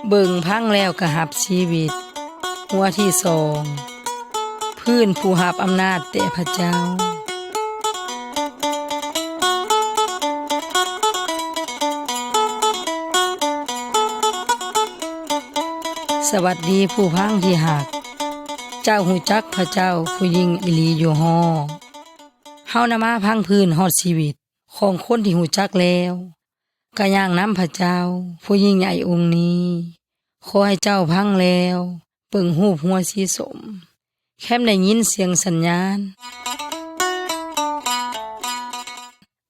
เบิ่งพังแล้วก็หับชีวิตหัวที่สองพื้นผู้หับอำนาจแต่พระเจ้าสวัสดีผู้พังที่หักเจ้าหูจักพระเจ้าผู้ยิ่งอิลีอยู่ฮอเฮานำมาพังพื้นฮอดชีวิตของคนที่หูจักแล้วก็ย่างน้ำพระเจ้าผู้ยิ่งใหญ่องค์นี้ขอให้เจ้าพังแล้วเบิ่งรูปหัวสีสมแค่ได้ยินเสียงสัญญาณ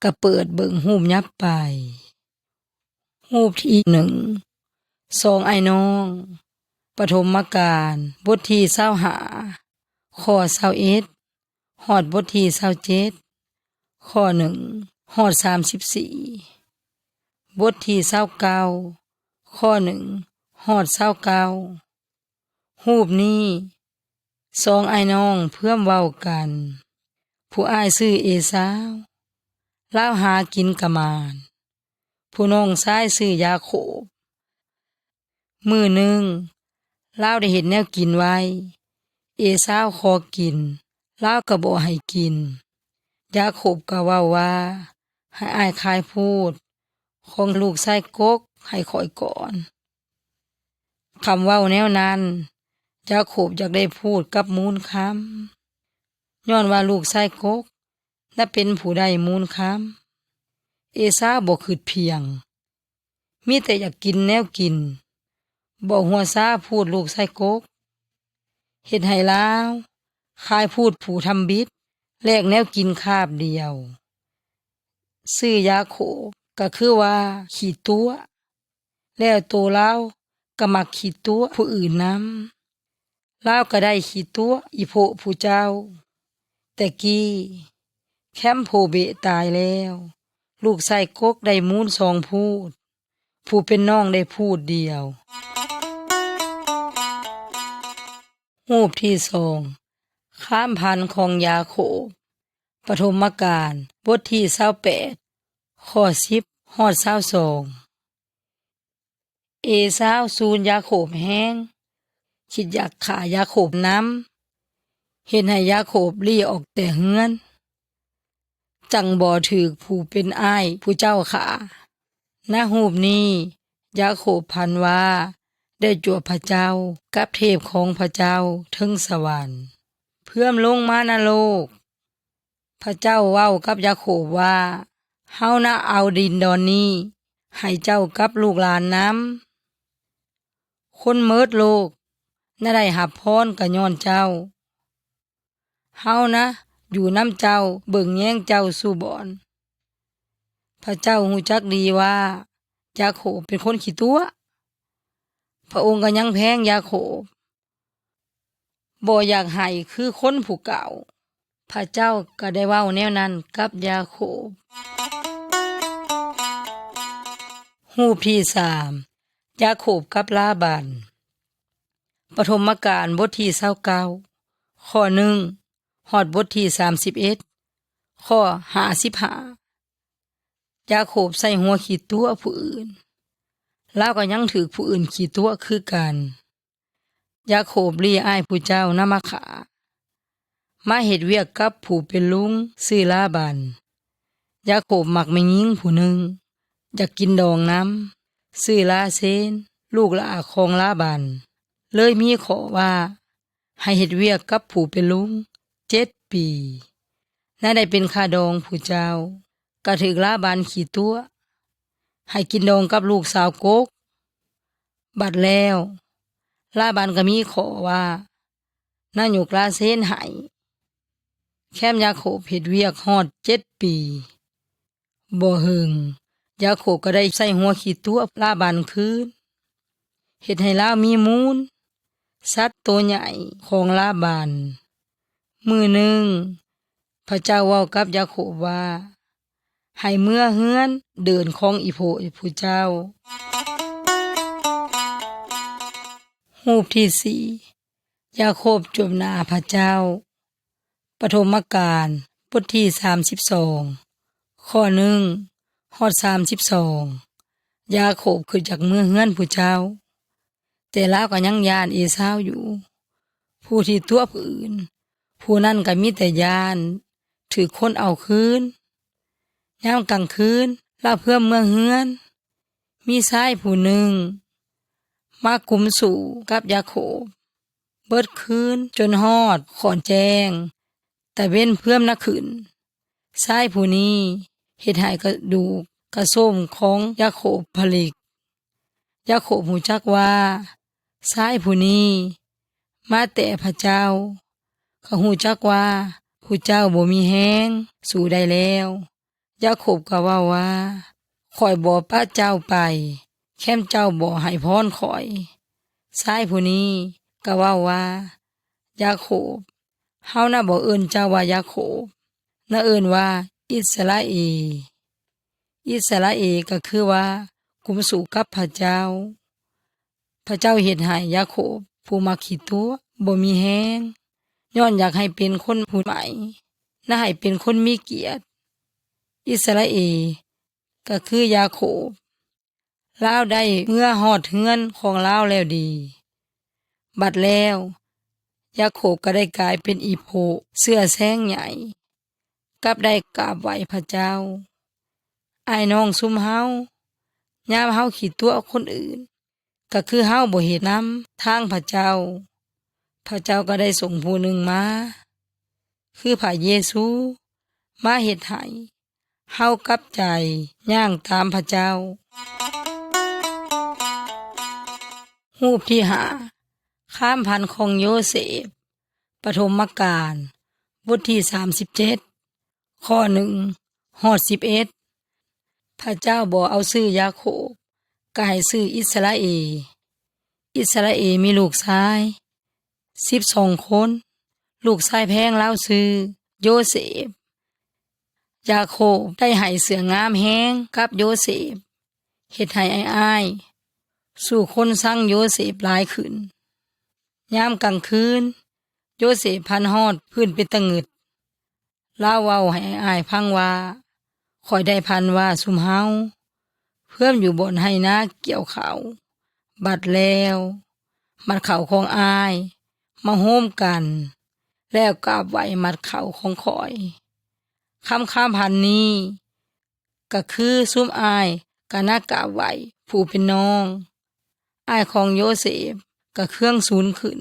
ก็เปิดเบิ่งรูปยับไปรูปที่หนึ่งสองไอ้น้องปฐมกาลบทที่25ข้อ21ฮอดบทที่27ข้อ1ฮอด34บทที่29ข้อ1ฮอด29รูปนี้สองไอ้น้องเพื่อมเว้ากันผู้อ้ายชื่อเอสาวลาวหากินกะมานผู้น้องชายชื่อยาโคบมื้อหนึ่งลาวได้เห็นแนวกินไว้เอสาวขอกินลาวก็บ่ให้กินยาโคบก็เว้าว่าให้อ้ายคายพูดของลูกชายกกให้ข้อยก่อนคำเว้าแนวนั้นยาโคบอยากได้พูดกับมูลคำย้อนว่าลูกชายกกน่ะเป็นผู้ได้มูลคำเอสาวบ่คิดเพียงมีแต่อยากกินแนวกินบ่หัวซาพูดลูกชายกกเฮ็ดให้ลาวคายพูดผู้ทำบิดแลกแนวกินคาบเดียวชื่อยาโคบก็คือว่าขี้ตัวแล้วโตลาวก็มักขี้ตัวผู้อื่นนำลาวก็ได้ขี้ตัวอีโพผู้เจ้าแต่กี้แคมโพเบะตายแล้วลูกชายกกได้มูล2พูดผู้เป็นน้องได้พูดเดียวรูปที่2ข้ามพันของยาโคบปฐมกาลบทที่28ข้อ10ฮอด22เอสาวซูนยาโคบแห้งคิดอยากฆ่ายาโคบน้ำเห็นให้ยาโคบลี้ออกแต่เฮือนจังบ่ถูกผู้เป็นอ้ายผู้เจ้าขาณรูปนี้ยาโคบพันว่าได้จวบพระเจ้ากับเทพของพระเจ้าถึงสวรรค์เพื่อมลงมานรกพระเจ้าเว้ากับยาโคบว่าเฮานะเอาดินดอนนี้ให้เจ้ากับลูกหลานนำคนเมิดโลกน่ะได้รับพรก็ย้อนเจ้าเฮานะอยู่นำเจ้าเบิ่งแย่งเจ้าสู่บ่อนพระเจ้าฮู้จักดีว่ายาโคบเป็นคนขี้ตัวพระองค์ก็ยังแพงยาโคบบ่อยากให้คือคนผู้เก่าพระเจ้าก็ได้เว้าแนวนั้นกับยาโคบรูปที่3ยาโคบกับลาบานปฐมกาลบทที่29ข้อ1ฮอดบทที่31ข้อ55ยาโคบใส่หัวขี้ตัวผู้อื่นลาวก็ยังถือผู้อื่นขี้ตัวคือกันยาโคบลี้อ้ายผู้เจ้านำมาขามาเฮ็ดเวียกกับผู้เป็นลุงชื่อลาบานยาโคบมักแม่หญิงผู้หนึ่งอยากกินดองน้ำชื่อลาเซนลูกหลานของลาบานเลยมีขอว่าให้เฮ็ดเวียกกับผู้เป็นลุง7 ปีน่าได้เป็นค่าดองผู้เจ้าก็ถึกลาบานขี้ตัวให้กินดองกับลูกสาวกกบัดแล้วลาบานก็มีขอว่าน่ายกลาเซนให้แคมยาโคบเฮ็ดเวียกฮอด7 ปีบ่หึงยาโคบก็ได้ใส่หัวขี้ตัวลาบานคืนเฮ็ดให้ลาวมีมูลสัตว์ตัวใหญ่ของลาบานมื้อหนึ่งพระเจ้าเว้ากับยาโคบว่าให้เมื่อเฮือนเดินของอีโพผู้เจ้ารูปที่4ยาโคบจบหน้าพระเจ้าปฐมกาลบทที่32ข้อ1ฮอด32ยาโคบขึ้นจากเมืองเฮือนผู้เจ้า แต่ลาวก็ยังย้านเอซาวอยู่ผู้ที่ตัวผู้อื่นผู้นั้นก็มีแต่ย้านถือคนเอาคืนยามกลางคืนลาวเพื่อเมืองเฮือนมีชายผู้หนึ่งมากุมสู่กับยาโคบเบิดคืนจนฮอดขอนแจงแต่เว้นเพื่อมนักขึ้นชายผู้นี้เฮ็ดให้กระดูกกระส้มของยาโคบผลิกยาโคบหูจักว่าชายผู้นี้มาแต่พระเจ้าเขาหูจักว่าผู้เจ้าบ่มีแฮงสู่ได้แล้วยาโคบก็ว่าข้อยบ่ปะเจ้าไปแค่เจ้าบ่ให้พรข้อยชายผู้นี้ก็ว่ายาโคบเฮาน่ะบ่เอิ้นเจ้าว่ายาโคบน่ะเอิ้นว่าอิสราเอลอิสราเอลก็คือว่ากุมสู่กับพระเจ้าพระเจ้าเฮ็ดให้ยาโคบผู้มักขี้ตัวบ่มีแฮงย้อนอยากให้เป็นคนผู้ใหม่น่าให้เป็นคนมีเกียรติอิสราเอลก็คือยาโคบลาวได้เมื่อฮอดเฮือนของลาวแล้วดีบัดแล้วยาโคบก็ได้กลายเป็นอีโพเสื้อแซงใหญ่กับได้กราบไหว้พระเจ้าอ้ายน้องซุมเฮายามเฮาขี้ตัวคนอื่นก็คือเฮาบ่เฮ็ดนำทางพระเจ้าพระเจ้าก็ได้ส่งผู้หนึ่งมาคือพระเยซูมาเฮ็ดให้เฮากลับใจย่างตามพระเจ้ารูปที่5ข้ามพันของโยเซฟปฐมกาลบทที่37ข้อ1ฮอด11พระเจ้าบ่เอาชื่อยาโคบก็ให้ชื่ออิสราเอลอิสราเอลมีลูกชาย12คนลูกชายแพงแล้วชื่อโยเซฟยาโคบได้ให้เสื้องามแฮงกับโยเซฟเฮ็ดให้อ้ายสู่คนสั่งโยเซฟหลายขึ้นยามกลางคืนโยเซฟพันฮอดพื้นเป็นตะงึดลาวเว้าให้อ้ายฟังว่าข้อยได้พันว่าซุมเฮาเพื่อมอยู่บนให้นาเกี่ยวเขาบัดแล้วมัดเข่าของอ้ายมาโฮมกันแล้วกราบไหว้มัดเข่าของข้อยคำพันนี้ก็คือซุมอ้ายก็น่ากราบไหว้ผู้เป็นน้องอ้ายของโยเซฟก็เครื่องสูญขึ้น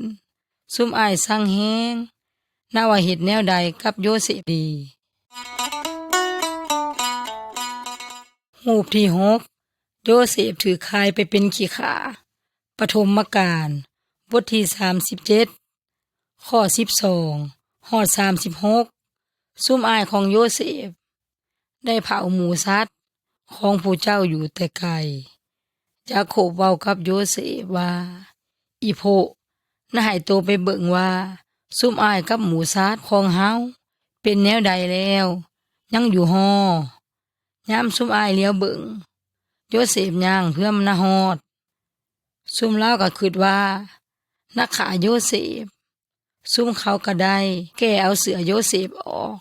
ซุมอ้ายสั่งแฮงน่าว่าเฮ็ดแนวใดกับโยเซฟดีรูปที่6โยเซฟถือคายไปเป็นขี้ขาปฐมกาลบทที่37ข้อ12ฮอด36ซุมอ้ายของโยเซฟได้เผาหมูสัตว์ของผู้เจ้าอยู่แต่ไกลยาโคบเว้ากับโยเซฟว่าอีโพน่าให้โตไปเบิ่งว่าซุมอ้ายกับหมูสัตว์ของเฮาเป็นแนวใดแล้วยังอยู่ฮอยามซุมอ้ายเลี้ยวเบิ่งโยเซฟย่างเพื่อมนาฮอดซุมลาวก็คิดว่านักขาโยเซฟซุมเขาก็ได้แก้เอาเสื้อโยเซฟออก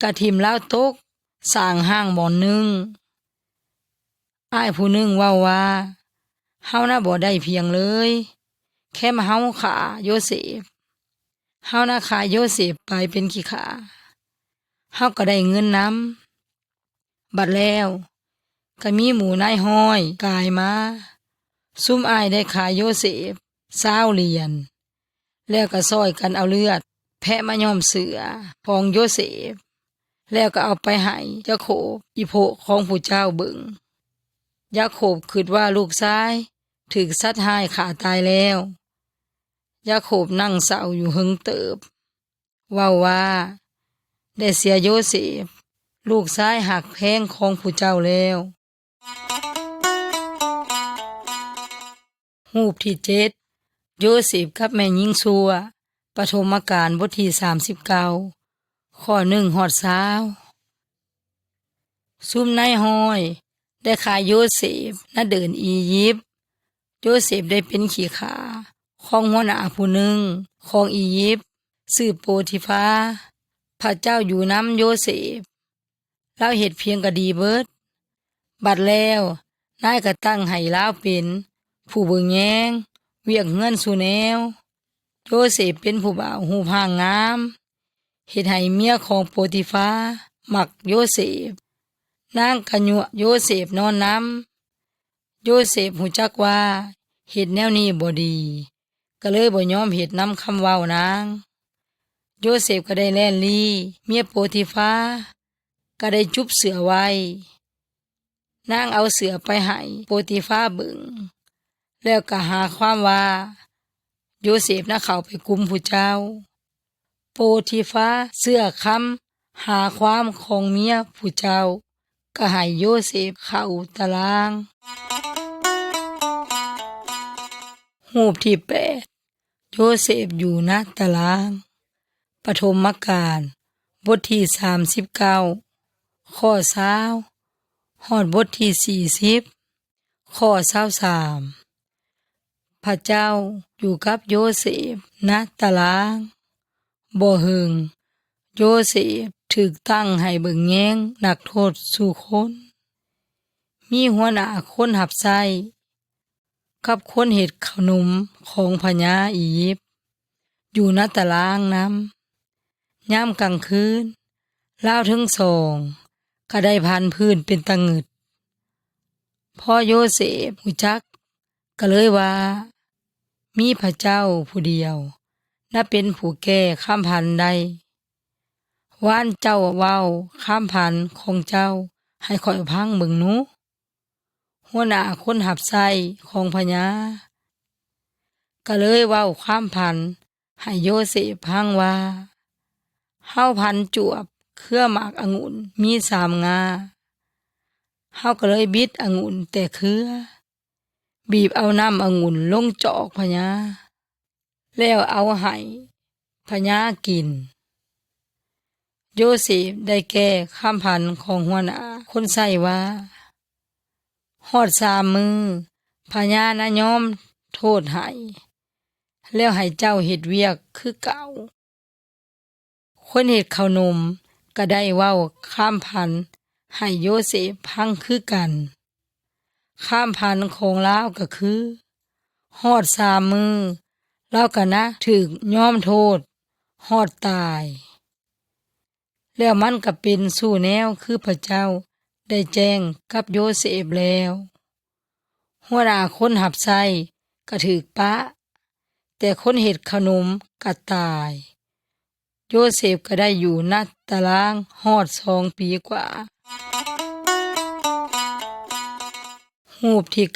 กะทิมลาวตกสร้างห้างบ่อนหนึ่งอ้ายผู้หนึ่งว่าเฮาน่ะบ่ได้เพียงเลยแค่มาเฮาขาโยเซฟเฮาน่ะขาโยเซฟไปเป็นขี้ขาเฮาก็ได้เงินนำบัดแล้วก็มีหมูนายห้อยกายมาซุมอ้ายได้ขายโยเซฟ20เหรียญแล้วก็ซอยกันเอาเลือดแพะมาย้อมเสือของโยเซฟแล้วก็เอาไปให้ยาโคบอีโพของผู้เจ้าเบิ่งยาโคบคิดว่าลูกชายถูกสัตว์ร้ายฆ่าตายแล้วยาโคบนั่งเศร้าอยู่หึงเติบว่าได้เสียโยเซฟลูกชายหักแพงของผู้เจ้าแล้วรูปที่7โยเซฟกับแม่หญิงซัวปฐมกาลบทที่39ข้อ1ฮอด20ซุมนายห้อยได้ขายโยเซฟณเดินอียิปต์โยเซฟได้เป็นขี้ขาของหัวหน้าผู้หนึ่งของอียิปต์ชื่อโปติฟาพระเจ้าอยู่นำโยเซฟแล้วเฮ็ดเพียงก็ดีเบิดบัดแล้วนายก็ตั้งให้ลาวเป็น ผู้เบิ่งแยงเวียกเงินสู่แนวโยเซฟเป็นผู้บ่าวรูปร่างงามเฮ็ดให้เมียของโปติฟามักโยเซฟนางกะยั่วโยเซฟนอนนำโยเซฟรู้จักว่าเฮ็ดแนวนี้บ่ดีก็เลยบ่ยอมเฮ็ดนำคำเว้านางโยเซฟก็ได้แล่นลี่เมียโปติฟาก็ได้จุบเสือไว้นางเอาเสือไปให้โปติฟาเบิ่งแล้วก็หาความว่าโยเซฟน่ะเข้าไปกุมผู้เจ้าโปติฟาเชื่อคำหาความของเมียผู้เจ้าก็ให้โยเซฟเข้าตารางรูปที่8โยเซฟอยู่ณตารางปฐมกาลบทที่39ข้อ20ฮอดบทที่40ข้อ23พระเจ้าอยู่กับโยเซฟณตารางบ่หึงโยเซฟถูกตั้งให้เบิ่งแยงนักโทษสู่คนมีหัวหน้าคนรับใช้กับคนเฮ็ดขนมของพญาอียิปต์อยู่ณตารางนำยามกลางคืนลาวทั้งสองก็ได้พันพื้นเป็นตะงึดพอโยเซฟรู้จักก็เลยว่ามีพระเจ้าผู้เดียวน่าเป็นผู้แก้ข้ามพันได้ว่านเจ้าเว้าข้ามพันของเจ้าให้ข่อยพังเบิ่งหนูหัวหน้าคนรับใช้ของพญาก็เลยเว้าความพันให้โยเซฟพังว่าเฮาพันจวบเครือหมากองุ่นมี3งาเฮาก็เลยบิดองุ่นแต่เครือบีบเอาน้ำองุ่นลงจอกพญาแล้วเอาให้พญากินโยเซฟได้แก้ข้ามพันของหัวหน้าคนใส่ว่าฮอด3 มือพญานะยอมโทษให้แล้วให้เจ้าเฮ็ดเวียกคือเก่าคนเฮ็ดข้าวนมก็ได้เว้าข้ามพันให้โยเซฟพังคือกันข้ามพันของลาวก็คือฮอด3 มือลาวก็นะถูกยอมโทษฮอดตายแล้วมันก็เป็นสู่แนวคือพระเจ้าได้แจ้งกับโยเซฟแล้วหัวหน้าคนรับใช้ก็ถูกปะแต่คนเฮ็ดขนมก็ตายโยเซฟก็ได้อยู่ณตารางฮอด2 ปีกว่ารูปที่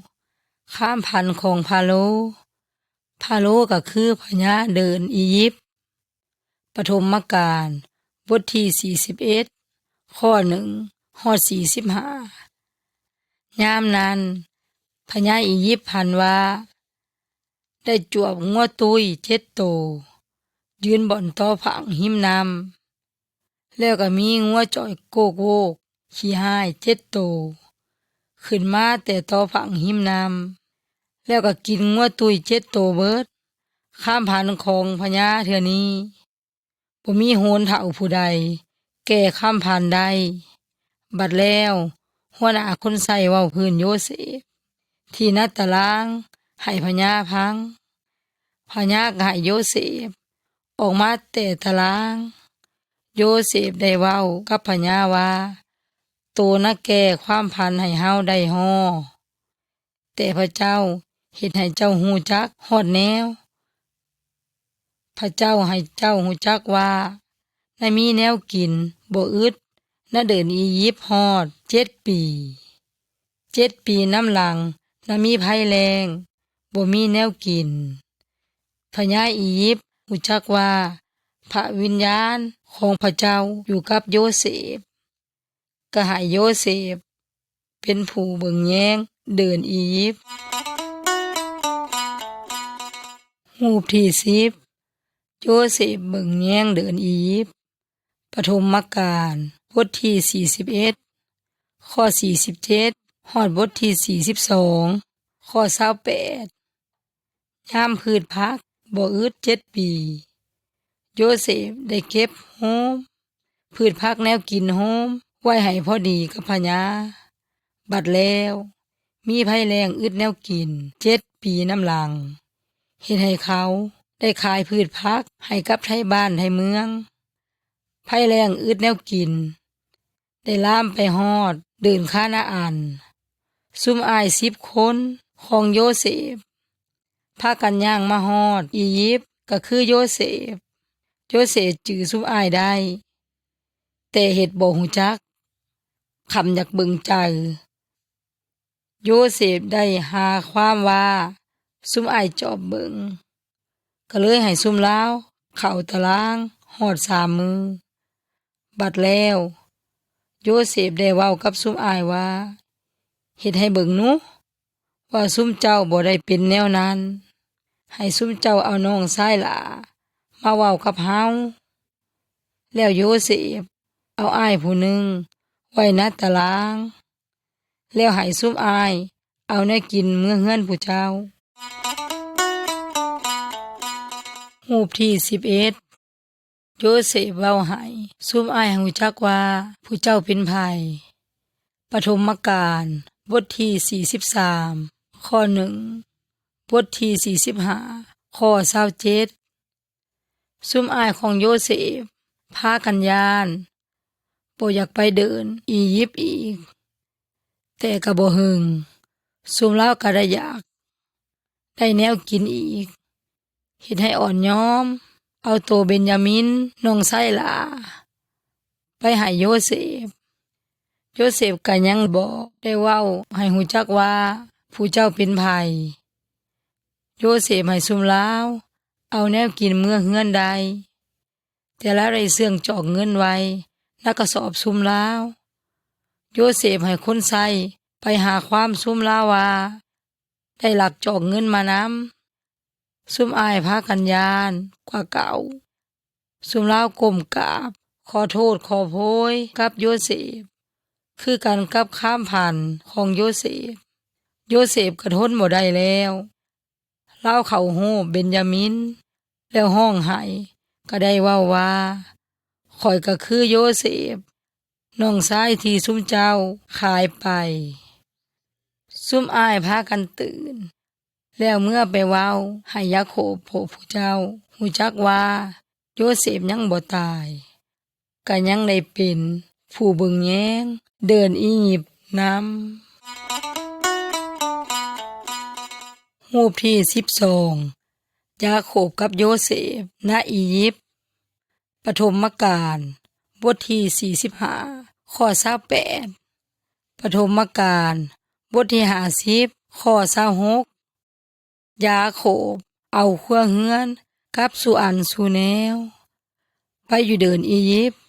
9ข้ามพันของพาโลก็คือพญาเดินอียิปต์ปฐมกาลบทที่41ข้อ1ฮอด45ยามนั้นพญาอียิปต์พันว่าได้จวบงัวตุย7 โตวยืนบ่อนต่อผังหิมน้ำแล้วก็มีงัวจ่อยโกกโวกขี้หาย7 โตวขึ้นมาแต่ต่อผังหิมน้ำแล้วก็กินงัวตุย7 โตวเบิดข้ามพันของพญาเทื่อนี้บ่มีโหนเฒ่าผู้ใดแก้ข้ามพันได้บัดแล้วหัวหน้าคนใส่เว้าพื้นโยเซฟที่ณตารางให้พญาพังพญาก็ให้โยเซฟออกมาแต่ตารางโยเซฟได้เว้ากับพญาว่าโตนะแก้ความพันให้เฮาได้ฮ้อแต่พระเจ้าเฮ็ดให้เจ้าฮู้จักฮอดแนวพระเจ้าให้เจ้าฮู้จักว่าได้มีแนวกินบ่อึดน่ะเดินอียิปต์ฮอด7 ปี7 ปีน้ำหลังน่ะมีภัยแล้งบ่มีแนวกินพญาอียิปต์รู้จักว่าพระวิญญาณของพระเจ้าอยู่กับโยเซฟก็ให้โยเซฟเป็นผู้เบิ่งแยงเดินอียิปต์รูปที่10โยเซฟเบิ่งแยงเดินอียิปต์ปฐมกาลบทที่41ข้อ47ฮอดบทที่42ข้อ28ยามพืชพักบ่อึด7 ปีโยเซฟได้เก็บโฮมพืชพักแนวกินโฮมไว้ให้พอดีกับพญาบัดแล้ว มีภัยแล้งอึดแนวกิน7 ปีน้ำหลังเฮ็ดให้เขาได้ขายพืชผักให้กับไทบ้านไทเมืองภัยแล้งอึดแนวกินได้ลามไปฮอดเดินคานาอันซุ่มอ้าย10 คนของโยเซฟพากันย่างมาฮอดอียิปต์ก็คือโยเซฟจื้อซุ่มอ้ายได้แต่เฮ็ดบ่ฮู้จักคำอยากเบิ่งใจโยเซฟได้หาความว่าซุ่มอ้ายจอบเบิ่งก็เลยให้ซุ่มลาวเข้าตารางฮอด3 มือบัดแล้วโยเซฟได้เว้ากับซุ่มอ้ายว่าเฮ็ดให้เบิ่งหนูว่าซุ่มเจ้าบ่ได้เป็นแนวนั้นให้ซุ่มเจ้าเอาน้องชายหลามาเว้ากับเฮาแล้วโยเซฟเอาอ้ายผู้หนึ่งไว้ณตารางแล้วให้ซุ่มอ้ายเอาแนวกินเมื่อเฮือนผู้เจ้ารูปที่11โยเซฟเว้าให้ซุ่มอ้ายรู้จักว่าผู้เจ้าเป็นไผปฐมกาลบทที่43ข้อ1บทที่45ข้อ27ซุ่มอ้ายของโยเซฟพากันย่านบ่อยากไปเดินอียิปต์อีกแต่ก็บ่หึงซุ่มลาวก็ได้อยากได้แนวกินอีกเฮ็ดให้อ่อนยอมเอาโตเบนยามินน้องชายหลาไปให้โยเซฟก็ยังบ่ได้เว้าให้ฮู้จักว่าผู้เจ้าเป็นไผโยเซฟให้ซุ่มลาวเอาแนวกินเมื่อเฮือนใดแต่ละได้เสื่องจอกเงินไว้ณกระสอบซุ่มลาวโยเซฟให้คนใช้ไปหาความซุ่มลาวว่าได้ลักจอกเงินมานำซุ่มอ้ายพากันยานกว่าเก่าซุ่มลาวก้มกราบขอโทษขอโพยกับโยเซฟคือกันกับข้ามผ่านของโยเซฟก็ทนบ่ได้แล้วลาวเข้าโฮบเบนยามินแล้วห้องไห้ก็ได้เว้าว่าข้อยก็คือโยเซฟน้องชายที่ซุ่มเจ้าขายไปซุ่มอ้ายพากันตื่นแล้วเมื่อไปเว้าให้ยาโคบผู้เจ้าฮู้จักว่าโยเซฟยังบ่ตายก็ยังได้เป็นผู้เบิ่งแยงเดินอียิปต์นำรูปที่12ยาโคบกับโยเซฟณอียิปต์ปฐมกาลบทที่45ข้อ28ปฐมกาลบทที่50ข้อ26ยาโคบเอาครัวเฮือนกับสุอันสุแนวไปอยู่เดินอียิปต์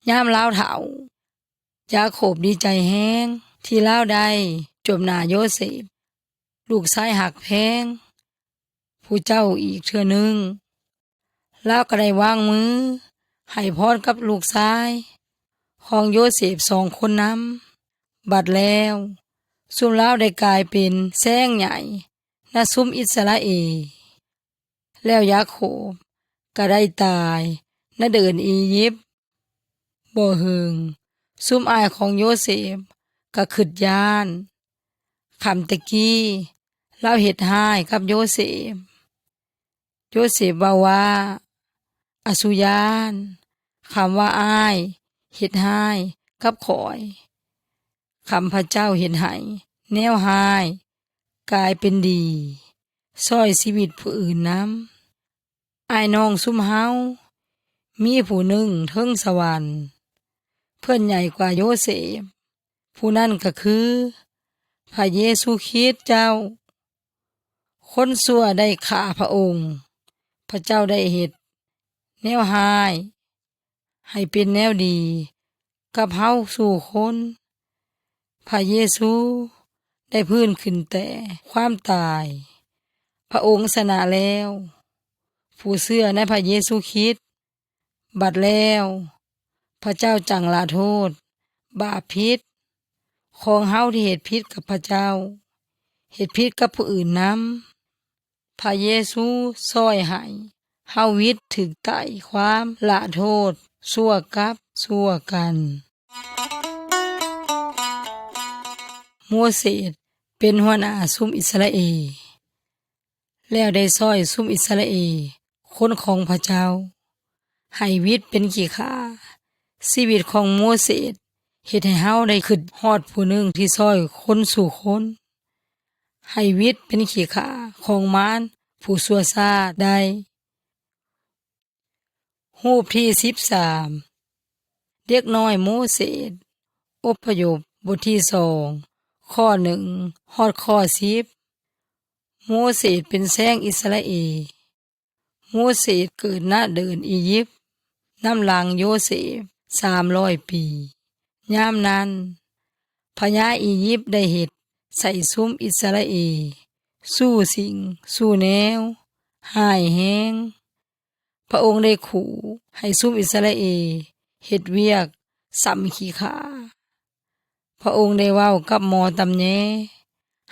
ยามลาวเฒ่ายาโคบดีใจแฮงที่ลาวได้จบหน้าโยเซฟลูกชายหักแพงผู้เจ้าอีกเทื่อนึงลาวก็ได้วางมือให้พรกับลูกชายของโยเซฟ2 คนนำบัดแล้วซุ่มลาวได้กลายเป็นแซงใหญ่ณซุ่มอิสราเอลแล้วยาโคบก็ได้ตายณเดินอียิปต์บ่หึงซุ่มอ้ายของโยเซฟก็คิดย้านคำตะกี้ลาวเฮ็ดร้ายกับโยเซฟว่าว่าอสุญาณคำว่าอ้ายเฮ็ดร้ายกับข้อยคำพระเจ้าเฮ็ดให้แนวร้ายกลายเป็นดีช่วยชีวิตผู้อื่นนำอ้ายน้องซุมเฮามีผู้หนึ่งเทิงสวรรค์เพิ่นใหญ่กว่าโยเซฟผู้นั้นก็คือพระเยซูคริสต์เจ้าคนชั่วได้ฆ่าพระองค์พระเจ้าได้เฮ็ดแนวร้ายให้เป็นแนวดีกับเฮาสู่คนพระเยซูได้พื้นขึ้นแต่ความตายพระองค์ชนะแล้วผู้เชื่อในพระเยซูคริสต์บัดแล้วพระเจ้าจังลาโทษบาปผิดของเฮาที่เฮ็ดผิดกับพระเจ้าเฮ็ดผิดกับผู้อื่นนำพระเยซูช่วยให้เฮาวิตถึกไต่ความละโทษชั่วกับชั่วกันโมเสส เป็นหัวหน้าซุ่มอิสราเอลแล้วได้ซอยซุ่มอิสราเอลคนของพระเจ้าให้วิตเป็นขี้ขาชีวิตของโมเสสเฮ็ดให้เฮาได้ขึ้นฮอดผู้หนึ่งที่ซอยคนสู่คนให้วิตเป็นขี้ขาของมารผู้ชั่วซาได้รูปที่13เด็กน้อยโมเสสอพยพบทที่2ข้อ1ฮอดข้อ10โมเสสเป็นแซงอิสราเอลโมเสสเกิดณเดินอียิปต์น้ำหลังโยเซฟ300 ปียามนั้นพญาอียิปต์ได้เฮ็ดใส่ซุ่มอิสราเอลสู้สิ่งสู้แนวหายแฮงพระองค์ได้ขู่ให้ซุ่มอิสราเอลเฮ็ดเวียกซ้ำขี้ขาพระองค์ได้เว้ากับหมอตำแย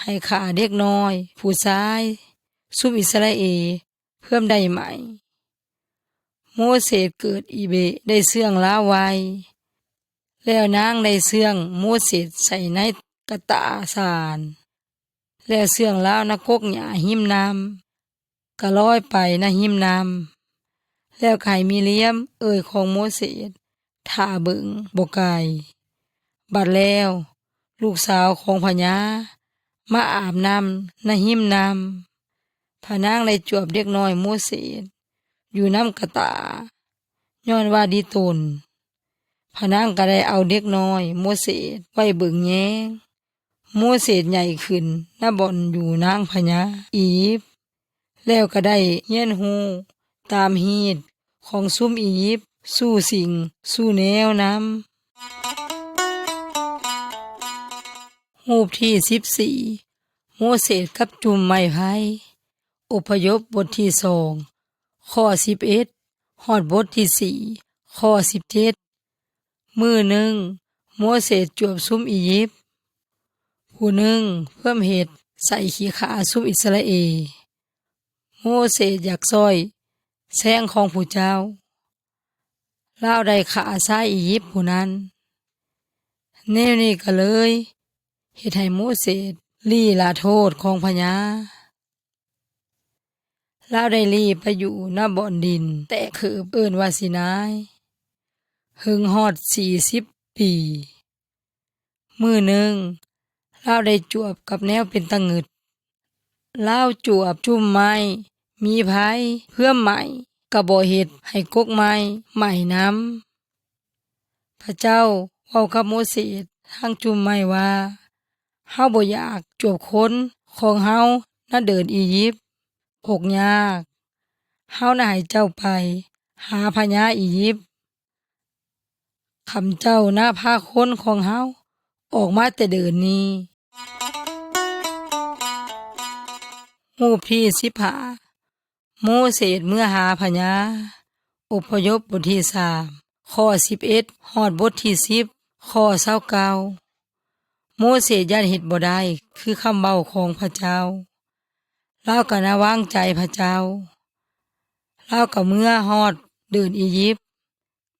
ให้ฆ่าเด็กน้อยผู้ชายซุ่มอิสราเอลเพิ่มได้ไหมโมเสสเกิดอีเบได้เสื่องลาไวแล้วนางได้เสื่องโมเสสใส่ในกระตาสารแล้วเสื่องลาวนักกกหญ้าหิมน้ำก็ลอยไปนะหิมน้ำแล้วไข่มีเลี้ยมของโมเสสท่าเบิงบ่ไกลบัดแล้วลูกสาวของพญามาอาบน้ำนะหิมน้ำพระนางได้จวบเด็กน้อยโมเสสอยู่น้ำกระตาย้อนว่าดีตนพระนางก็ได้เอาเด็กน้อยโมเสสไว้เบิ่งแยงโมเสสใหญ่ขึ้นณบ่อนอยู่นางพญาอียิปต์แล้วก็ได้เฮียนฮู้ตามฮีตของซุ่มอียิปต์สู้สิ่งสู้แนวนำรูปที่14โมเสสกับจุ่มไม้ไผ่อพยพบทที่2ข้อ11ฮอดบทที่4ข้อ17มื้อหนึ่งโมเสสจวบซุ่มอียิปต์ผู้หนึ่งเพิ่มเห็ดใส่ขี้ขาซุ่มอิสราเอลโมเสสอยากซอยแซงของผู้เจ้าลาวได้ขาซายอียิปต์ผู้นั้นแนวนี้ก็เลยเฮ็ดให้โมเสสลี่ลาโทษของพญาลาวได้ลี่ไปอยู่ณบ่อนดินแต่คือว่าสินายหึงฮอด40 ปีมื้อหนึ่งลาวได้จวบกับแนวเป็นตะงึดลาวจวบจุ่มไม้มีไผเพื่อใหม่ก็บ่เฮ็ดให้กกไม้ใหม่น้ำพระเจ้าเว้ากับโมเสสทางจุ่มไม้ว่าเฮาบ่อยากจวบคนของเฮาณเดินอียิปต์อกยากเฮาน่ะให้เจ้าไปหาพญาอียิปต์คำเจ้าน่ะพาคนของเฮาออกมาแต่เดินนี้รูปที่15โมเสสเมื่อหาพญาอพยพบทที่3ข้อ11ฮอดบทที่10ข้อ29โมเสสย่านเฮ็ดบ่ได้คือคำเว้าของพระเจ้าลาวก็น่าวางใจพระเจ้าลาวก็เมื่อฮอดเดินอียิปต์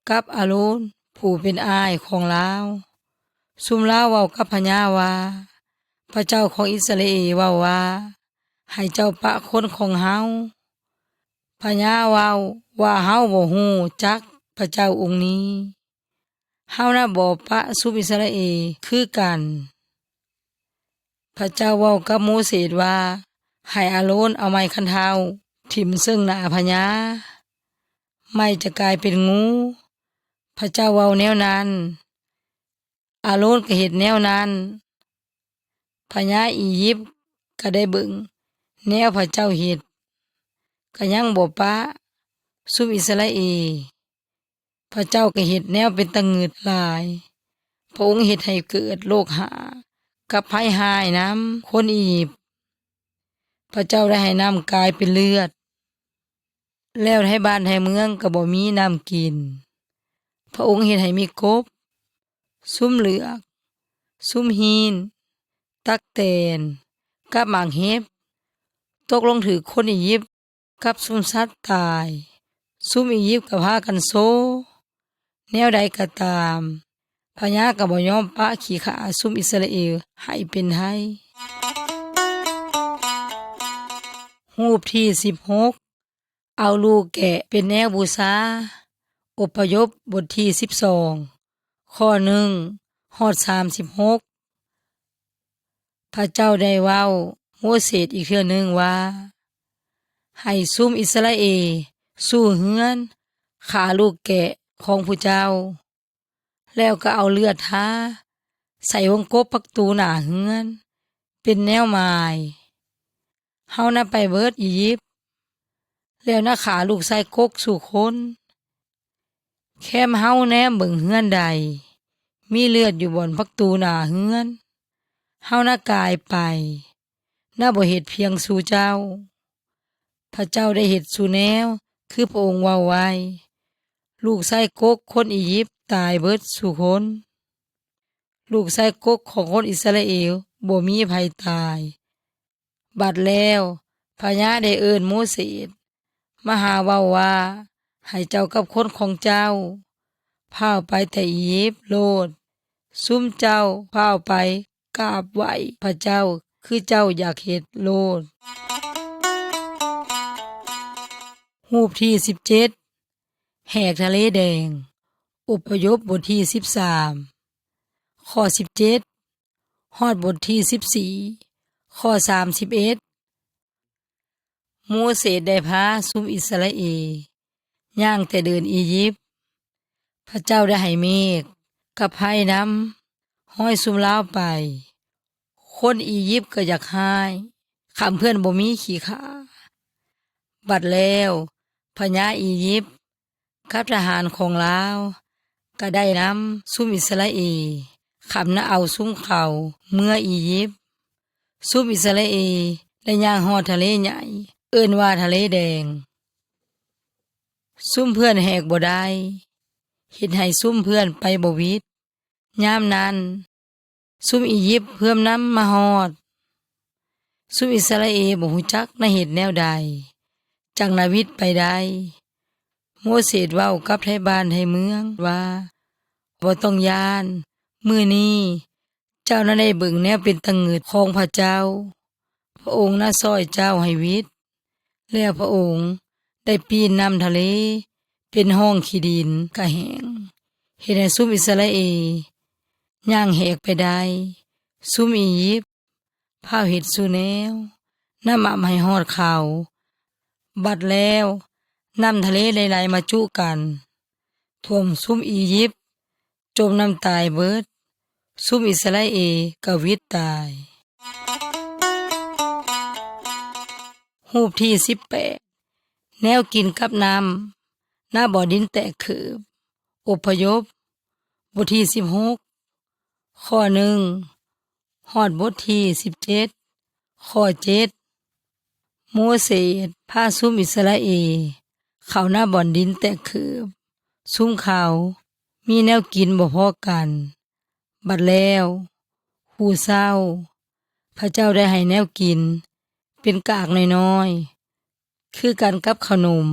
กับอาโรนผู้เป็นอ้ายของลาวซุมลาวเว้ากับพญาว่าพระเจ้าของอิสราเอลเว้าว่าให้เจ้าปะคนของเฮาพญาเว้าว่าเฮาบ่ฮู้จักพระเจ้าองค์นี้เฮาน่ะบ่ปะซุมอิสราเอลคือกันพระเจ้าเว้ากับโมเสสว่าให้อาโรนเอาไม้คันเท้าถิ่มซึ่งหน้าพญาไม้จะกลายเป็นงูพระเจ้าเว้าแนวนั้นอาโรนก็เฮ็ดแนวนั้นพญาอียิปต์ก็ได้เบิ่งแนวพระเจ้าเฮ็ดก็ยังบ่ปะซุมอิสราเอลพระเจ้าก็เฮ็ดแนวเป็นตะงึดหลายพระองค์เฮ็ดให้เกิดโรคหากับภัยหายน้ำคนอียิปต์พระเจ้าได้ให้น้ำกลายเป็นเลือดแล้วให้บ้านให้เมืองก็บ่มีน้ำกินพระองค์เฮ็ดให้มีกบซุ่มเหลือกซุ่มหีนตักแตนกับหมากเห็บตกลงถือคนอียิปต์กับซุ่มสัตว์ตายซุ่มอียิปต์ก็พากันโซแนวใดก็ตามพญาก็บ่ยอมปะขี้ขาซุ่มอิสราเอลให้เป็นไห้ รูปที่16เอาลูกแกะเป็นแนวบูชาอพยพบทที่12ข้อ1ฮอด36พระเจ้าได้เว้าโมเสสอีกเทื่อหนึ่งว่าให้ซุ่มอิสราเอลสู้เฮือนฆ่าลูกแกะของผู้เจ้าแล้วก็เอาเลือดทาใส่วงกบประตูหน้าเฮือนเป็นแนวหมายเฮานำไปเบิดอียิปต์แล้วนะขาลูกชายกกสู่คนแค่เฮาแนมเบิ่งเฮือนใดมีเลือดอยู่บนประตูหน้าเฮือนเฮานะกายไปน่าบ่เฮ็ดเพียงสู่เจ้าพระเจ้าได้เฮ็ดสู่แนวคือพระองค์เว้าไว้ลูกชายกกคนอียิปต์ตายเบิดสู่คนลูกชายกกของคนอิสราเอลบ่มีภัยตายบัดแล้วพญาได้เอิ้นโมเสสมาหาเว้าว่าให้เจ้ากับคนของเจ้าพาไปแต่อียิปต์โลดซุมเจ้าพาไปกราบไหว้พระเจ้าคือเจ้าอยากเฮ็ดโลดรูปที่17แหกทะเลแดงอพยพบทที่13ข้อ17ฮอดบทที่14ข้อ31โมเสสได้พาซุมอิสราเอลย่างแต่เดินอียิปต์พระเจ้าได้ให้เมฆกับภัยนำห้อยซุมลาวไปคนอียิปต์ก็อยากหายคำเพื่อนบ่มีขี้ขาบัดแล้วพญาอียิปต์กับทหารของลาวก็ได้นำซุมอิสราเอลขับเอาซุมเขาเมื่ออียิปต์ซุมอิสราเอลได้ย่างฮอดทะเลใหญ่เอิ้นว่าทะเลแดงซุมเพื่อนแหกบ่ได้เฮ็ดให้ซุมเพื่อนไปบ่วิดยามนั้นซุมอียิปต์เพิ่มน้ำมาฮอดซุมอิสราเอลบ่ฮู้จักในเหตุแนวใดจังนาวิดไปได้โมเสสเว้ากับไทบ้านไทเมืองว่าบ่ต้องย้านมื้อนี้เจ้านั้นได้เบิ่งแนวเป็นตะงึดของพระเจ้าพระองค์น่ะซอยเจ้าให้วิดแล้วพระองค์ได้ปีนน้ำทะเลเป็นห้องขี้ดินกะแหงเฮ็ดให้ซุมอิสราเอลย่างแหกไปได้ซุมอียิปต์พาเฮ็ดสู่แนวน้ำให้ฮอดเขาบัดแล้วน้ำทะเลไหลๆมาจุกันท่วมซุมอียิปต์จมน้ำตายเบิดซุมอิสราเอลก็วิดตายรูปที่18แนวกินกับน้ำหน้าบ่อดินแตกคืบอพยพบทที่16ข้อ1ฮอดบทที่17ข้อ7โมเสสพาซุมอิสราเอลเข้าหน้าบ่อนดินแตกคืบซุมเขามีแนวกินบ่พอกันบัดแล้วผู้เศร้าพระเจ้าได้ให้แนวกินเป็นกากน้อยๆคือกันกับขนม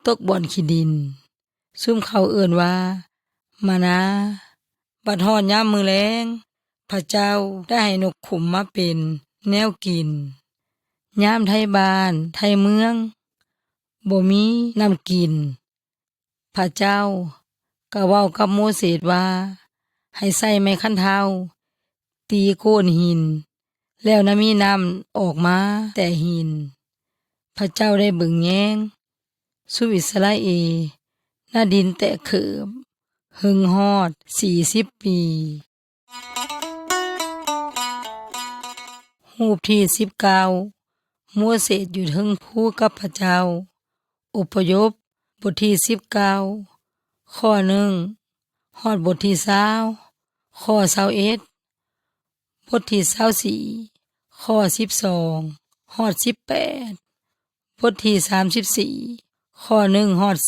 ตกบ่อนขี้ดินซุมเขาเอิ้นว่ามานะบัดฮอดยามมื้อแลงพระเจ้าได้ให้นกขุมมาเป็นแนวกินยามไทบ้านไทเมืองบ่มีน้ำกินพระเจ้าก็เว้ากับโมเสสว่าให้ใส่ไม้คันเท้าตีโก้นหินแล้วนะมีน้ำออกมาแต่หินพระเจ้าได้เบิ่งแยงซุมอิสราเอลหน้าดินแตกเขิบหึงฮอด40 ปีรูปที่19โมเสสอยู่เทิงภูกับพระเจ้าอพยพบทที่19ข้อ1ฮอดบทที่20ข้อ21บทที่24ข้อ12ฮอด18บทที่34ข้อ1ฮอด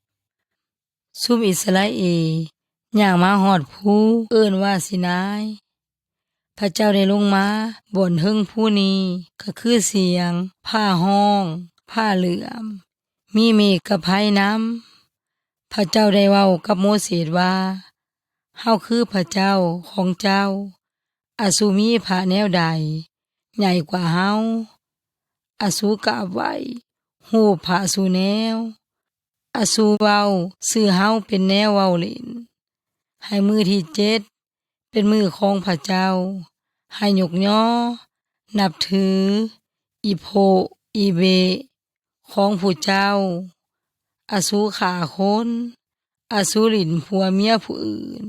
10ซุมอิสราเอลย่างมาฮอดภูเอิ้นว่าสินายพระเจ้าได้ลงมาบนเทิงภูนี้ก็คือเสียงผ้าห้องผ้าเหลื่อมมีเมฆกับภัยน้ำพระเจ้าได้เว้ากับโมเสสว่าเฮาคือพระเจ้าของเจ้าอาสุมีพระแนวใดใหญ่กว่าเฮา อสูกราบไหว้ฮูบพระสู่แนวอสูเว้าชื่อเฮาเป็นแนวเว้าเล่นให้มือที่7เป็นมือของพระเจ้าให้ยกย่อนับถืออีโพอีเบของผู้เจ้าอสูฆ่าคนอสูหลินผัวเมียผู้อื่น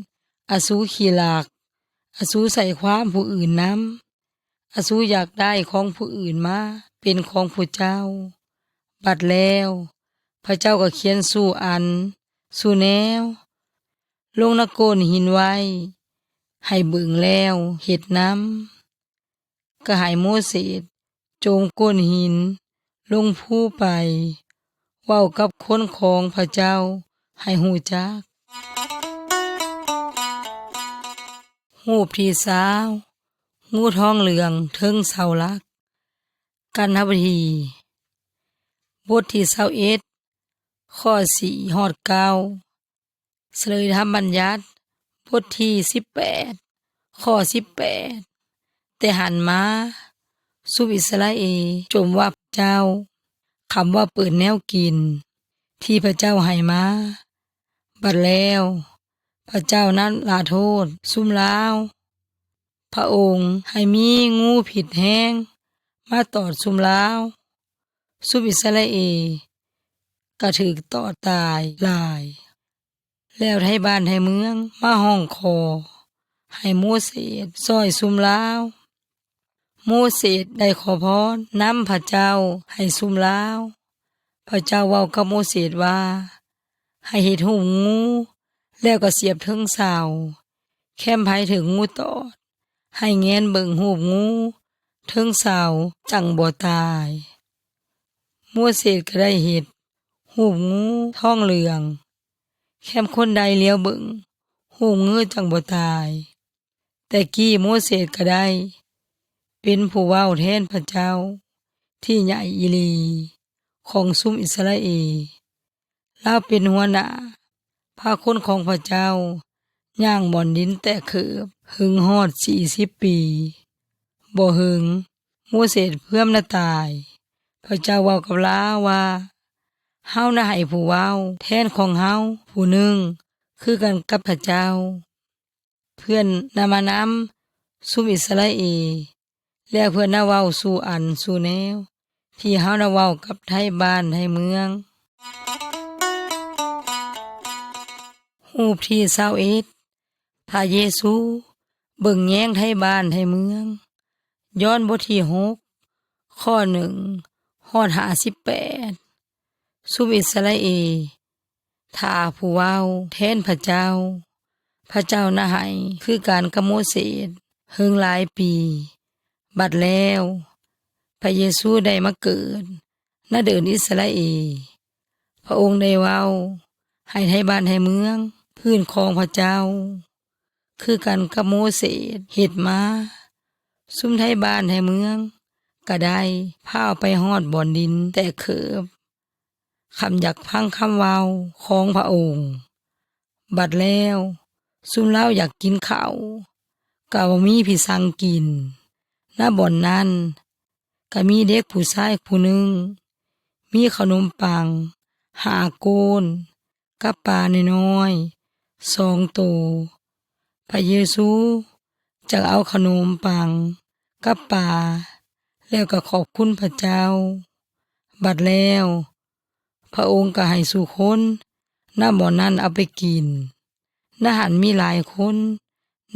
อสูขี้ลักอสูใส่ความผู้อื่นนำอสูอยากได้ของผู้อื่นมาเป็นของผู้เจ้าบัดแล้วพระเจ้าก็เขียนสู่อันสู่แนวลงนโกนหินไว้ให้เบิ่งแล้วเฮ็ดนำก็ให้โมเสสโจงก้นหินลงภูไปเว้ากับคนของพระเจ้าให้ฮู้จักรูปที่20งูทองเหลืองเทิงเสาหลักกันทบทีบทที่21ข้อ4ฮอด9เฉลยธรรมบัญญัติบทที่18ข้อ18แต่หันมาสุอิสราเอลจมว่าเจ้าคำว่าเปิดแนวกินที่พระเจ้าให้มาบัดแล้วพระเจ้านั้นลาโทษซุมลาวพระองค์ให้มีงูผิดแห้งมาตอดซุมลาวซุมอิสราเอลก็ถึกต่อตายหลายแล้วไทบ้านไทเมืองมาห้องคอให้โมเสสซอยซุมลาวโมเสสได้ขอพรนำพระเจ้าให้ซุมลาวพระเจ้าเว้ากับโมเสสว่าให้เฮ็ดหูงูแล้วก็เสียบถึงเสาแค้มไผถึงงูตอดให้แงนเบิ่งหูงูถึงเสาจังบ่ตายโมเสสก็ได้เฮ็ดหูงูทองเหลืองแค้มคนใดเลี้ยวเบิ่งหูงูจังบ่ตายแต่กี้โมเสสก็ได้เป็นผู้เว้าแทนพระเจ้าที่ใหญ่อีหลีของซุมอิสราเอลลาวเป็นหัวหน้าพาคนของพระเจ้าย่างบ่อนดินแต่เคิบหึงฮอด40 ปีบ่หึงโมเสสเพื่อมนาตายพระเจ้าเว้ากับลาวว่าเฮาน่ะให้ผู้เว้าแทนของเฮาผู้หนึ่งคือกันกับพระเจ้าเพื่อนนำมานำซุมอิสราเอลแล้วเพื่อนน่ะเว้าสู่อันสู่แนวที่เฮาน่ะเว้ากับไทบ้านไทเมืองรูปที่21พระเยซูเบิ่งแยงไทบ้านไทเมืองย้อนบทที่6ข้อ1ฮอด58ซุมอิสราเอลถ้าผู้เว้าแทนพระเจ้าพระเจ้าน่ะให้คือการกับโมเสสเฮิงหลายปีบัดแล้วพระเยซูได้มาเกิดณเดินอิสราเอลพระองค์ได้เว้าให้ไทบ้านไทเมืองพื้นของพระเจ้าคือกันกับโมเสสเฮ็ดมาซุมไทบ้านไทเมืองก็ได้พาไปฮอดบ่อนดินแต่เคิบคำอยากพังคำเว้าของพระองค์บัดแล้วซุมลาวอยากกินข้าวก็บ่มีพี่สังกินณบ่อนนั้นก็มีเด็กผู้ชายผู้หนึ่งมีขนมปัง5 โกนกับปลาน้อยๆ2 โตพระเยซูจะเอาขนมปังกับปลาแล้วก็ขอบคุณพระเจ้าบัดแล้วพระองค์ก็ให้สู่คนณบ่อนนั้นเอาไปกินณหันมีหลายคน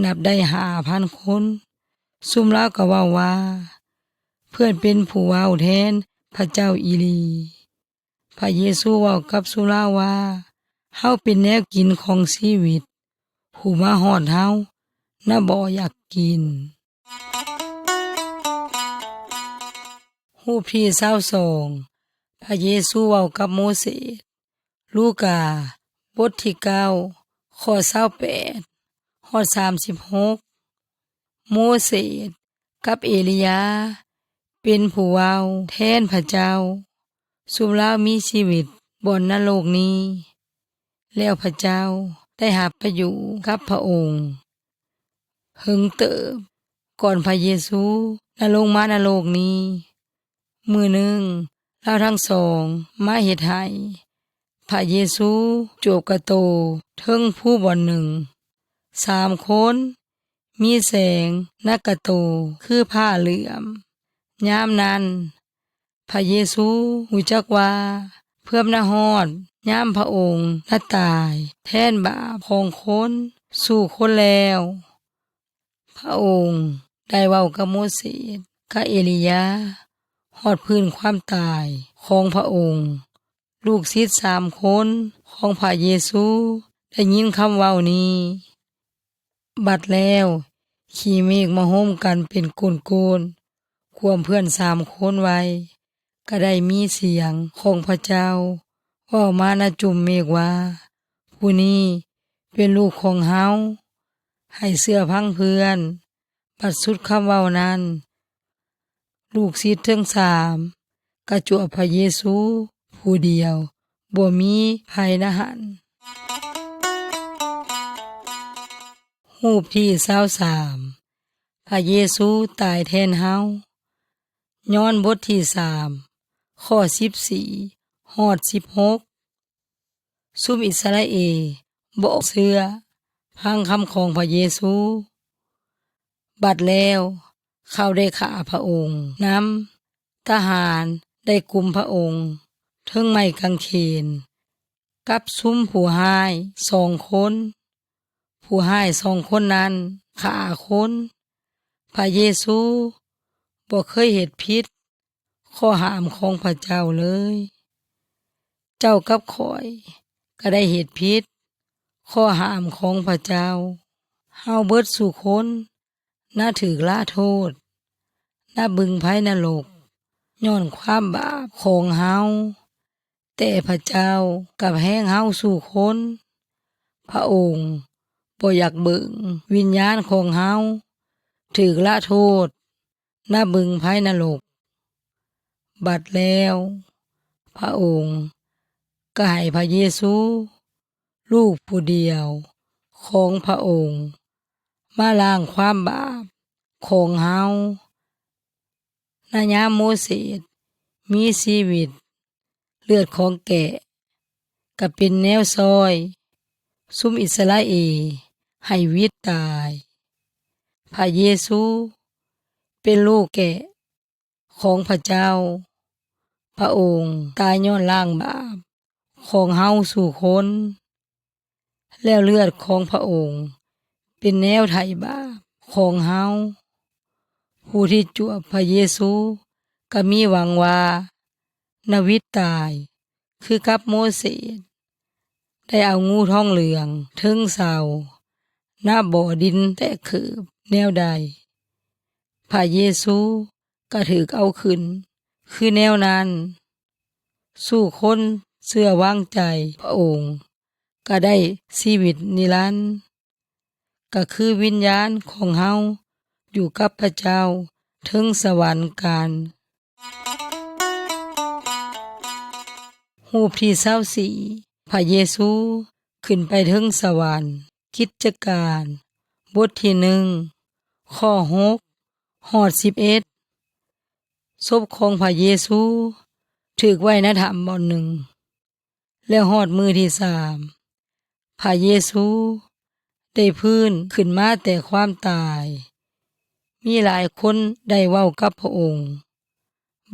นับได้5,000 คนซุมลาวก็เว้าว่าเพื่อนเป็นผู้เว้าแทนพระเจ้าอีหลีพระเยซูเว้ากับซุมลาวว่าเฮาเป็นแนวกินของชีวิตผู้มาฮอดเฮาน่ะบ่อยากกินรูปที่22พระเยซูเว้ากับโมเสสลูกาบทที่9ข้อ28ฮอด36โมเสสกับเอลียาเป็นผู้เว้าแทนพระเจ้าซุมลาวมีชีวิตบนนรกนี้แล้วพระเจ้าได้หับไปอยู่กับพระองค์หึงเติบก่อนพระเยซูลงมานรกนี้ มื้อหนึ่งเราทั้งสองมาเฮ็ดให้พระเยซูจูบกระโตเทิงผู้บ่อนหนึ่ง3 คนมีแสงนักกระโตคือผ้าเหลือมยามนั้นพระเยซูหูจักว่าเพื่อมนาฮอดยามพระองค์ละตายแทนบาปของคนสู่คนแล้ว พระองค์ได้เว้ากับโมเสสกับเอลียาฮอดพื้นความตายของพระองค์ลูกศิษย์3 คนของพระเยซูได้ยินคำเว้านี้บัดแล้วขี่เมฆมาโฮมกันเป็นโกนๆควมเพื่อน3 คนไว้ก็ได้มีเสียงของพระเจ้าเว้ามาณจุมเมฆว่าผู้นี้เป็นลูกของเฮาให้เสื้อพังเพื่อนบัดสุดคำเว้านั้นลูกศิษย์ทั้ง3ก็จวบพระเยซูผู้เดียวบ่มีภัยนะหันรูปที่23พระเยซูตายแทนเฮาย้อนบทที่3ข้อ14ฮอด16ซุมอิสราเอลบ่เชื่อพังคำของพระเยซูบัดแล้วเขาได้ฆ่าพระองค์นำทหารได้กุมพระองค์เทิงไม้กางเขนกับซุมผู้ร้าย2 คนผู้ร้าย2 คนนั้นฆ่าคนพระเยซูบ่เคยเฮ็ดผิดข้อห้ามของพระเจ้าเลยเจ้ากับข้อยก็ได้เฮ็ดผิดข้อห้ามของพระเจ้าเฮาเบิดสู่คนน่าถูกลาโทษน่าบึงไผนรกย้อนความบาปของเฮาแต่พระเจ้ากับแห้งเฮาสู่คนพระองค์บ่อยากเบิ่งวิญญาณของเฮาถูกละโทษน่าบึงไผนรกบัดแล้วพระองค์ก็ให้พระเยซูลูกผู้เดียวของพระองค์มาล้างความบาปของเฮาในยามโมเสสมีชีวิตเลือดของแกะก็เป็นแนวซอยซุมอิสราเอลให้วิตตายพระเยซูเป็นลูกแกะของพระเจ้าพระองค์ตายย้อนล้างบาปของเฮาสู่คนแล้วเลือดของพระองค์เป็นแนวไถ่บาปของเฮาผู้ที่จวบพระเยซูก็มีหวังว่านาวิตตายคือกับโมเสสได้เอางูทองเหลืองถึงเสาหน้าบ่อดินแตกคืบแนวใดพระเยซูก็ถูกเอาขึ้นคือแนวนั้นสู่คนเชื่อวางใจพระองค์ก็ได้ชีวิตนิรันดร์ก็คือวิญญาณของเฮาอยู่กับพระเจ้าถึงสวรรค์กันรูปที่24พระเยซูขึ้นไปถึงสวรรค์กิจการบทที่1ข้อ6ฮอด11ศพของพระเยซูถูกไว้ในถ้ำบ่อนหนึ่งแล้วฮอดมื้อที่3พระเยซูได้พื้นขึ้นมาแต่ความตายมีหลายคนได้เว้ากับพระองค์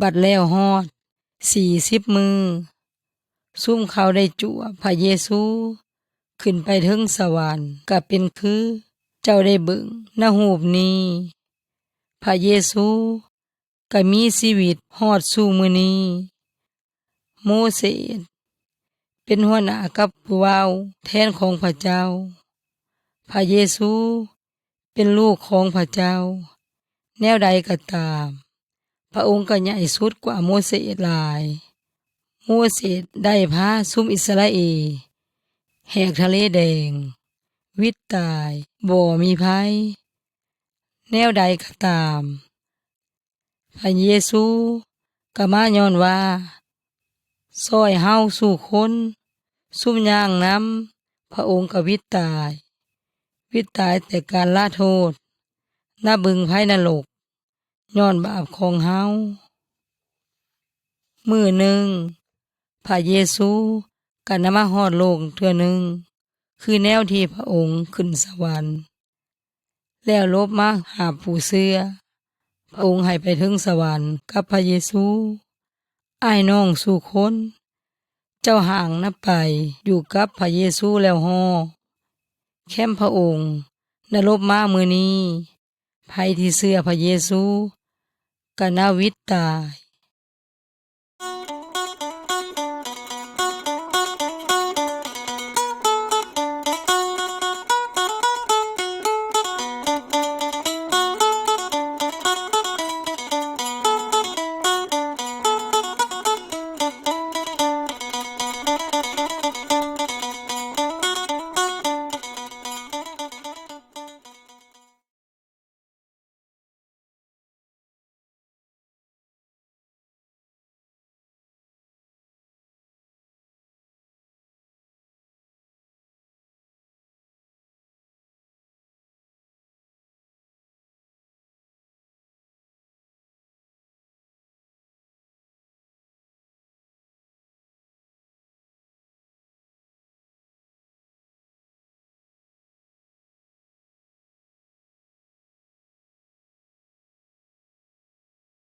บัดแล้วฮอด40 มื้อซุ่มเขาได้จั่วพระเยซูขึ้นไปถึงสวรรค์ก็เป็นคือเจ้าได้เบิ่งณรูปนี้พระเยซูก็มีชีวิตฮอดสู่มื้อนี้โมเสสเป็นหัวหน้ากับผู้เว้าแทนของพระเจ้าพระเยซูเป็นลูกของพระเจ้าแนวใดก็ตามพระองค์ก็ใหญ่สุดกว่าโมเสสหลายโมเสสได้พาซุมอิสราเอลแหกทะเลแดงวิตตายบ่มีภัยแนวใดก็ตามพระเยซูก็มาย้อนว่าซอยเฮาสู่คนซุ่มย่างนำพระองค์ก็วิตตายแต่การละโทษณบึงไผนรกย้อนบาปของเฮา มื้อหนึ่งพระเยซูก็นำมาฮอดโลกเทื่อหนึ่งคือแนวที่พระองค์ขึ้นสวรรค์แล้วลบมาหาผู้เชื่อพระองค์ให้ไปถึงสวรรค์กับพระเยซูอ้ายน้องสู่คนเจ้าห่างนับไปอยู่กับพระเยซูแล้วฮอแค้มพระองค์นรบมามื้อนี้ไผที่เชื่อพระเยซูก็นาวิตตาย